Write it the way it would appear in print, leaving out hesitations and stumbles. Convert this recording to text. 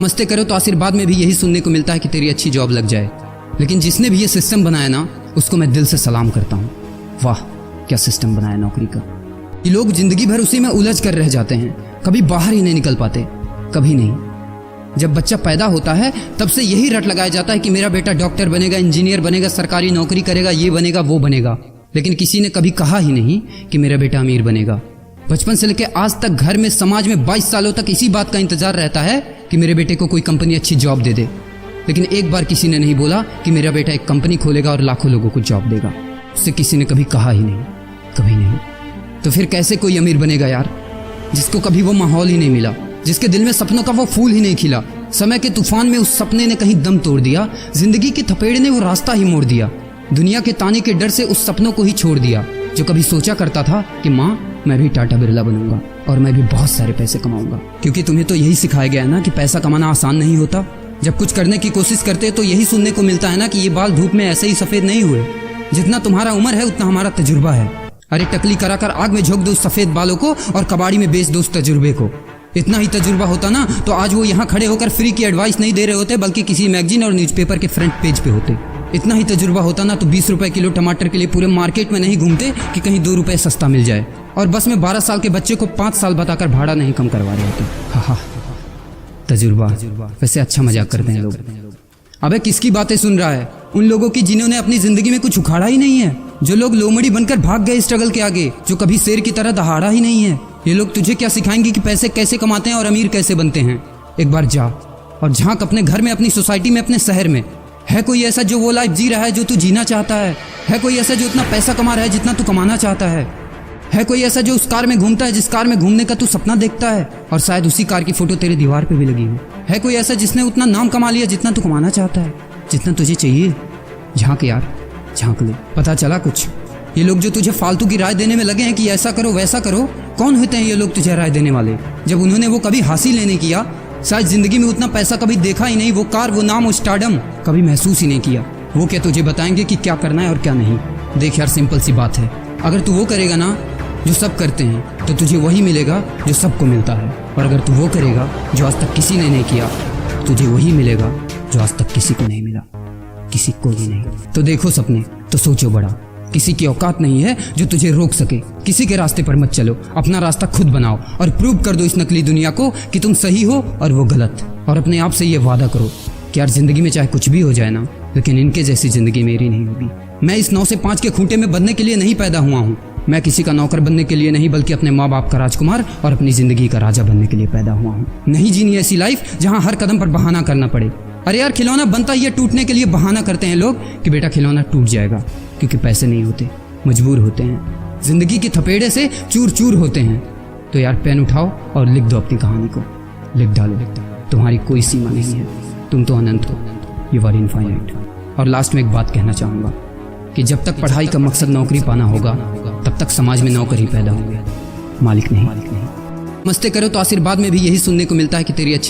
मस्ते करो तो आशीर्वाद में भी यही सुनने को मिलता है कि तेरी अच्छी जॉब लग जाए। लेकिन जिसने भी ये सिस्टम बनाया ना, उसको मैं दिल से सलाम करता हूँ। वाह क्या सिस्टम बनाया नौकरी का। ये लोग जिंदगी भर उसी में उलझ कर रह जाते हैं, कभी बाहर ही नहीं निकल पाते, कभी नहीं। जब बच्चा पैदा होता है तब से यही रट लगाया जाता है कि मेरा बेटा डॉक्टर बनेगा, इंजीनियर बनेगा, सरकारी नौकरी करेगा, ये बनेगा वो बनेगा। लेकिन किसी ने कभी कहा ही नहीं कि मेरा बेटा अमीर बनेगा। बचपन से लेकर आज तक घर में, समाज में 22 सालों तक इसी बात का इंतजार रहता है कि मेरे बेटे को कोई कंपनी अच्छी जॉब दे दे। लेकिन एक बार किसी ने नहीं बोला कि मेरा बेटा एक कंपनी खोलेगा और लाखों लोगों को जॉब देगा। उससे किसी ने कभी कहा ही नहीं, कभी नहीं। तो फिर कैसे कोई अमीर बनेगा यार, जिसको कभी वो माहौल ही नहीं मिला, जिसके दिल में सपनों का वो फूल ही नहीं खिला। समय के तूफान में उस सपने ने कहीं दम तोड़ दिया, जिंदगी के थपेड़े ने वो रास्ता ही मोड़ दिया, दुनिया के ताने के डर से उस सपनों को ही छोड़ दिया। जो कभी सोचा करता था कि माँ मैं भी टाटा बिरला बनूंगा और मैं भी बहुत सारे पैसे कमाऊंगा। क्योंकि तुम्हें तो यही सिखाया गया है ना कि पैसा कमाना आसान नहीं होता। जब कुछ करने की कोशिश करते तो यही सुनने को मिलता है ना कि ये बाल धूप में ऐसे ही सफेद नहीं हुए। जितना तुम्हारा उम्र है उतना हमारा तजुर्बा है। अरे टकली कराकर आग में झोंक दो उस सफेद बालों को और कबाड़ी में बेच दो उस तजुर्बे को। इतना ही तजुर्बा होता ना तो आज वो यहाँ खड़े होकर फ्री की एडवाइस नहीं दे रहे होते, बल्कि किसी मैगजीन और न्यूज़पेपर के फ्रंट पेज पे होते। इतना ही तजुर्बा होता ना तो 20 रुपए किलो टमाटर के लिए पूरे मार्केट में नहीं घूमते कि कहीं 2 रुपए सस्ता मिल जाए। और बस में 12 साल के बच्चे को 5 साल बताकर भाड़ा नहीं कम करवा रहे होते। हा तजुर्बा। वैसे अच्छा मजाक करते हैं लोग। अबे किसकी बातें सुन रहा है? उन लोगों की जिन्होंने अपनी जिंदगी में कुछ उखाड़ा ही नहीं है, जो लोग लोमड़ी बनकर भाग गए स्ट्रगल के आगे, जो कभी शेर की तरह दहाड़ा ही नहीं है। ये लोग तुझे क्या सिखाएंगे कि पैसे कैसे कमाते हैं और अमीर कैसे बनते हैं। एक बार जा और झांक अपने घर में, अपनी सोसाइटी में, अपने शहर में। है कोई ऐसा जो वो लाइफ जी रहा है जो तू जीना चाहता है? है कोई ऐसा जो उतना पैसा कमा रहा है जितना तू कमाना चाहता है? है कोई ऐसा जो उस कार में घूमता है जिस कार में घूमने का तू सपना देखता है और शायद उसी कार की फोटो तेरे दीवार पे भी लगी हो? है कोई ऐसा जिसने उतना नाम कमा लिया जितना तू कमाना चाहता है, जितना तुझे चाहिए? झांक यार, झांक ले, पता चला कुछ। ये लोग जो तुझे फालतू की राय देने में लगे हैं कि ऐसा करो वैसा करो, कौन होते हैं ये लोग तुझे राय देने वाले, जब उन्होंने वो कभी हासिल ही नहीं किया? शायद जिंदगी में उतना पैसा कभी देखा ही नहीं, वो कार, वो नाम, वो स्टारडम कभी महसूस ही नहीं किया। वो क्या तुझे बताएंगे कि क्या करना है और क्या नहीं? देख यार, सिंपल सी बात है, अगर तू वो करेगा ना जो सब करते हैं तो तुझे वही मिलेगा जो सबको मिलता है। और अगर तू वो करेगा जो आज तक किसी ने नहीं किया, तुझे वही मिलेगा जो आज तक किसी को नहीं मिला, किसी को भी नहीं। तो देखो सपने तो सोचो बड़ा। किसी की औकात नहीं है जो तुझे रोक सके। किसी के रास्ते पर मत चलो, अपना रास्ता खुद बनाओ और प्रूव कर दो इस नकली दुनिया को कि तुम सही हो और वो गलत। और अपने आप से ये वादा करो कि यार जिंदगी में चाहे कुछ भी हो जाए ना, लेकिन इनके जैसी जिंदगी मेरी नहीं होगी। मैं इस 9 से 5 के खूंटे में बंधने के लिए नहीं पैदा हुआ हूँ। मैं किसी का नौकर बनने के लिए नहीं, बल्कि अपने माँ बाप का राजकुमार और अपनी जिंदगी का राजा बनने के लिए पैदा हुआ हूँ। नहीं जीनी ऐसी लाइफ जहाँ हर कदम पर बहाना करना पड़े। अरे यार, खिलौना बनता ही है टूटने के लिए। बहाना करते हैं लोग कि बेटा खिलौना टूट जाएगा, क्योंकि पैसे नहीं होते, मजबूर होते हैं, जिंदगी के थपेड़े से चूर चूर होते हैं। तो यार पेन उठाओ और लिख दो अपनी कहानी को, लिख डालो। तुम्हारी कोई सीमा नहीं है, तुम तो अनंत हो, यू आर इनफाइनाइट। और लास्ट में एक बात कहना चाहूंगा कि जब तक पढ़ाई का मकसद नौकरी पाना होगा, तब तक समाज में नौकर ही पैदा होंगे, मालिक नहीं। मस्ते करो तो आशीर्वाद में भी यही सुनने को मिलता है कि तेरी अच्छी